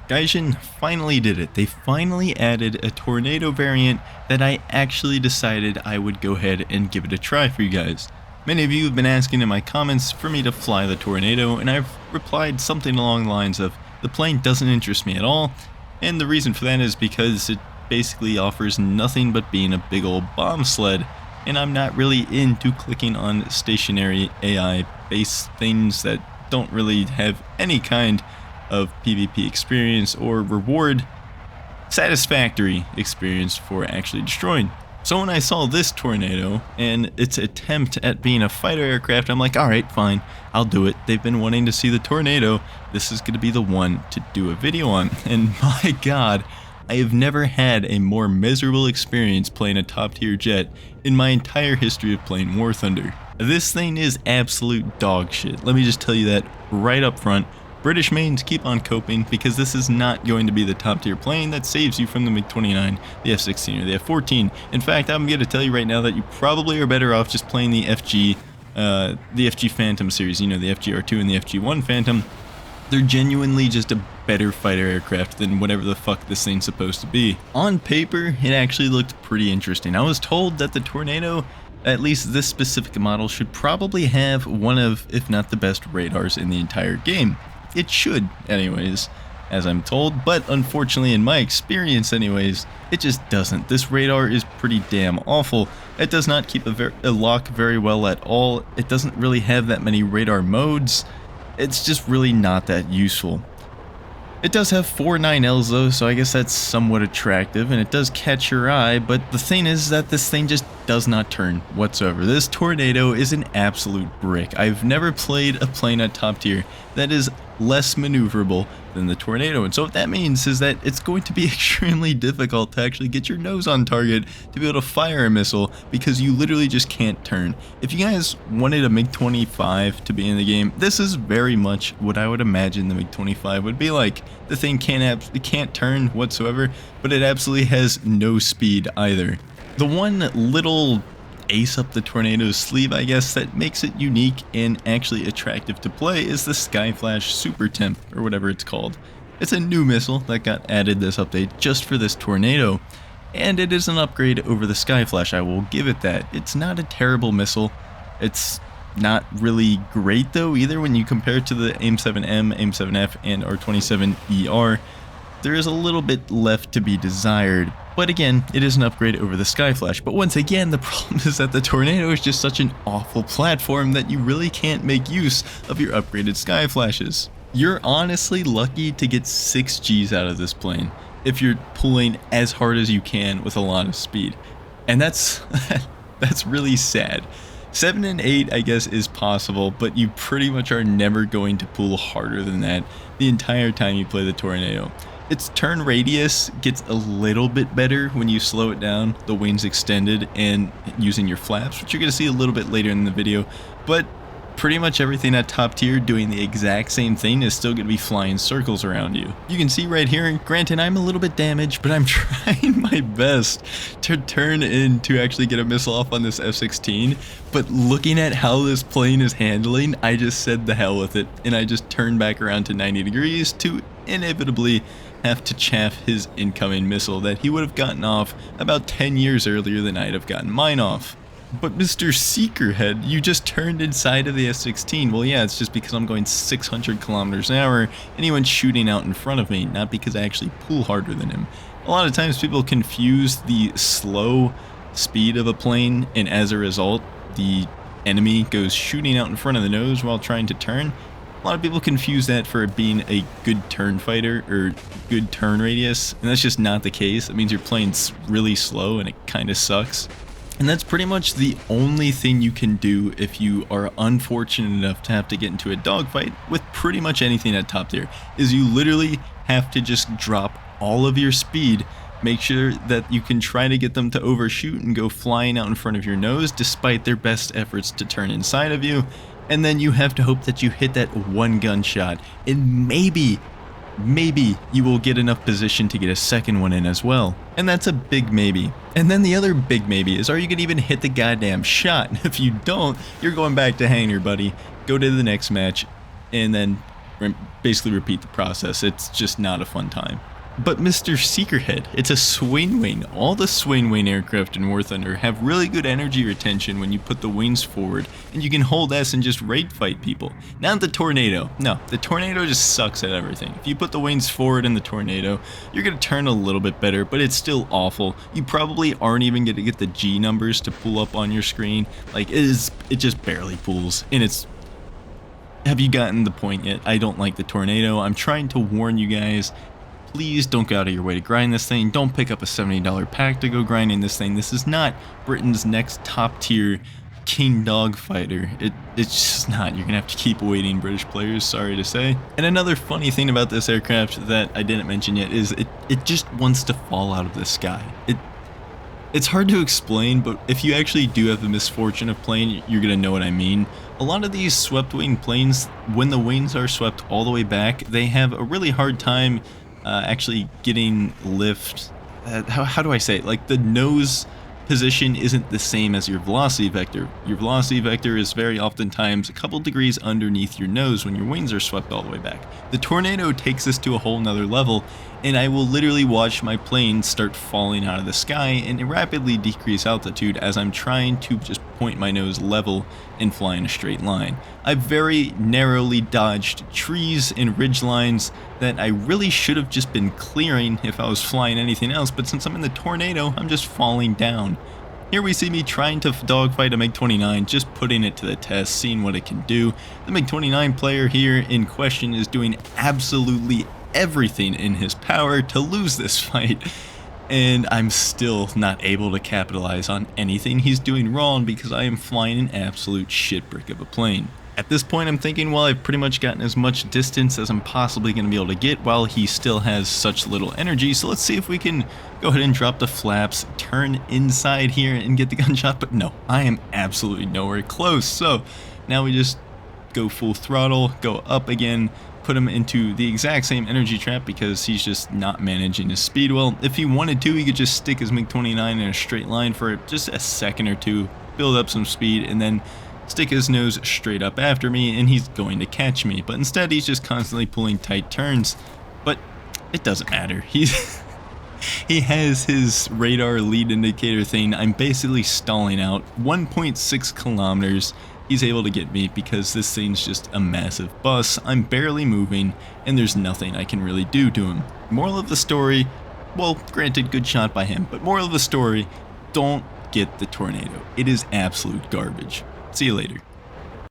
Gaijin finally did it. They finally added a tornado variant that I actually decided I would go ahead and give it a try for you guys. Many of you have been asking in my comments for me to fly the tornado, and I've replied something along the lines of, the plane doesn't interest me at all, and the reason for that is because it basically offers nothing but being a big old bomb sled, and I'm not really into clicking on stationary AI-based things that don't really have any kind of PvP experience or reward satisfactory experience for actually destroying. So when I saw this tornado and its attempt at being a fighter aircraft, I'm like, alright, fine, I'll do it. They've been wanting to see the tornado. This is going to be the one to do a video on. And my god, I have never had a more miserable experience playing a top tier jet in my entire history of playing War Thunder. This thing is absolute dog shit. Let me just tell you that right up front. British mains, keep on coping, because this is not going to be the top tier plane that saves you from the MiG-29, the F-16, or the F-14. In fact, I'm going to tell you right now that you probably are better off just playing the FG Phantom series, you know, the FGR2 and the FG1 Phantom. They're genuinely just a better fighter aircraft than whatever the fuck this thing's supposed to be. On paper, it actually looked pretty interesting. I was told that the Tornado, at least this specific model, should probably have one of, if not the best radars in the entire game. It should, anyways, as I'm told, but unfortunately in my experience anyways, it just doesn't. This radar is pretty damn awful. It does not keep a lock very well at all. It doesn't really have that many radar modes. It's just really not that useful. It does have 4 9Ls though, so I guess that's somewhat attractive, and it does catch your eye, but the thing is that this thing just does not turn whatsoever. This Tornado is an absolute brick. I've never played a plane at top tier that is less maneuverable than the Tornado, and so what that means is that it's going to be extremely difficult to actually get your nose on target to be able to fire a missile, because you literally just can't turn. If you guys wanted a MiG-25 to be in the game, this is very much what I would imagine the MiG-25 would be like. The thing can't turn whatsoever, but it absolutely has no speed either. The one little ace up the Tornado's sleeve, I guess, that makes it unique and actually attractive to play is the Skyflash Super Temp, or whatever it's called. It's a new missile that got added this update just for this Tornado, and it is an upgrade over the Skyflash, I will give it that. It's not a terrible missile. It's not really great though either when you compare it to the AIM-7M, AIM-7F, and R-27ER. There is a little bit left to be desired, but again, it is an upgrade over the Skyflash. But once again, the problem is that the Tornado is just such an awful platform that you really can't make use of your upgraded Skyflashes. You're honestly lucky to get 6 Gs out of this plane if you're pulling as hard as you can with a lot of speed. And that's really sad. 7 and 8 I guess is possible, but you pretty much are never going to pull harder than that the entire time you play the Tornado. Its turn radius gets a little bit better when you slow it down, the wings extended, and using your flaps, which you're going to see a little bit later in the video, but pretty much everything at top tier doing the exact same thing is still going to be flying circles around you. You can see right here, and granted I'm a little bit damaged, but I'm trying my best to turn in to actually get a missile off on this F-16, but looking at how this plane is handling, I just said the hell with it, and I just turned back around to 90 degrees to inevitably have to chaff his incoming missile that he would have gotten off about 10 years earlier than I'd have gotten mine off. But Mr. Seekerhead, you just turned inside of the F-16. Well, yeah, it's just because I'm going 600 kilometers an hour and he went shooting out in front of me, not because I actually pull harder than him. A lot of times people confuse the slow speed of a plane, and as a result, the enemy goes shooting out in front of the nose while trying to turn. A lot of people confuse that for being a good turn fighter or good turn radius, and that's just not the case. It means your plane's really slow and it kind of sucks. And that's pretty much the only thing you can do if you are unfortunate enough to have to get into a dogfight with pretty much anything at top tier, is you literally have to just drop all of your speed, make sure that you can try to get them to overshoot and go flying out in front of your nose despite their best efforts to turn inside of you, and then you have to hope that you hit that one gunshot, and maybe you will get enough position to get a second one in as well. And that's a big maybe. And then the other big maybe is, are you gonna even hit the goddamn shot? If you don't, you're going back to hangar, buddy. Go to the next match, and then basically repeat the process. It's just not a fun time. But Mr. Seekerhead, it's a Swain Wing. All the Swain Wing aircraft in War Thunder have really good energy retention when you put the wings forward, and you can hold S and just raid fight people. Not the Tornado. No, the Tornado just sucks at everything. If you put the wings forward in the Tornado, you're going to turn a little bit better, but it's still awful. You probably aren't even going to get the G numbers to pull up on your screen. Like, it just barely pulls, and it's... Have you gotten the point yet? I don't like the Tornado. I'm trying to warn you guys. Please don't go out of your way to grind this thing. Don't pick up a $70 pack to go grinding this thing. This is not Britain's next top tier king dog fighter. It's just not. You're gonna have to keep awaiting British players, sorry to say. And another funny thing about this aircraft that I didn't mention yet is it just wants to fall out of the sky. It's hard to explain, but if you actually do have the misfortune of playing, you're gonna know what I mean. A lot of these swept wing planes, when the wings are swept all the way back, they have a really hard time actually getting lift. How do I say it? Like, the nose position isn't the same as your velocity vector. Your velocity vector is very oftentimes a couple degrees underneath your nose when your wings are swept all the way back. The Tornado takes this to a whole nother level, and I will literally watch my plane start falling out of the sky and rapidly decrease altitude as I'm trying to just point my nose level and fly in a straight line. I've very narrowly dodged trees and ridge lines that I really should have just been clearing if I was flying anything else, but since I'm in the Tornado, I'm just falling down. Here we see me trying to dogfight a MiG-29, just putting it to the test, seeing what it can do. The MiG-29 player here in question is doing absolutely everything in his power to lose this fight, and I'm still not able to capitalize on anything he's doing wrong because I am flying an absolute shitbrick of a plane. At this point, I'm thinking, well, I've pretty much gotten as much distance as I'm possibly going to be able to get while he still has such little energy, so let's see if we can go ahead and drop the flaps, turn inside here and get the gunshot. But no, I am absolutely nowhere close, so now we just go full throttle, go up again, put him into the exact same energy trap because he's just not managing his speed well. If he wanted to, he could just stick his MiG-29 in a straight line for just a second or two, build up some speed, and then stick his nose straight up after me, and he's going to catch me. But instead, he's just constantly pulling tight turns. But it doesn't matter. He has his radar lead indicator thing. I'm basically stalling out 1.6 kilometers. He's able to get me because this thing's just a massive bus. I'm barely moving, and there's nothing I can really do to him. Moral of the story, well, granted, good shot by him, but moral of the story, don't get the Tornado. It is absolute garbage. See you later.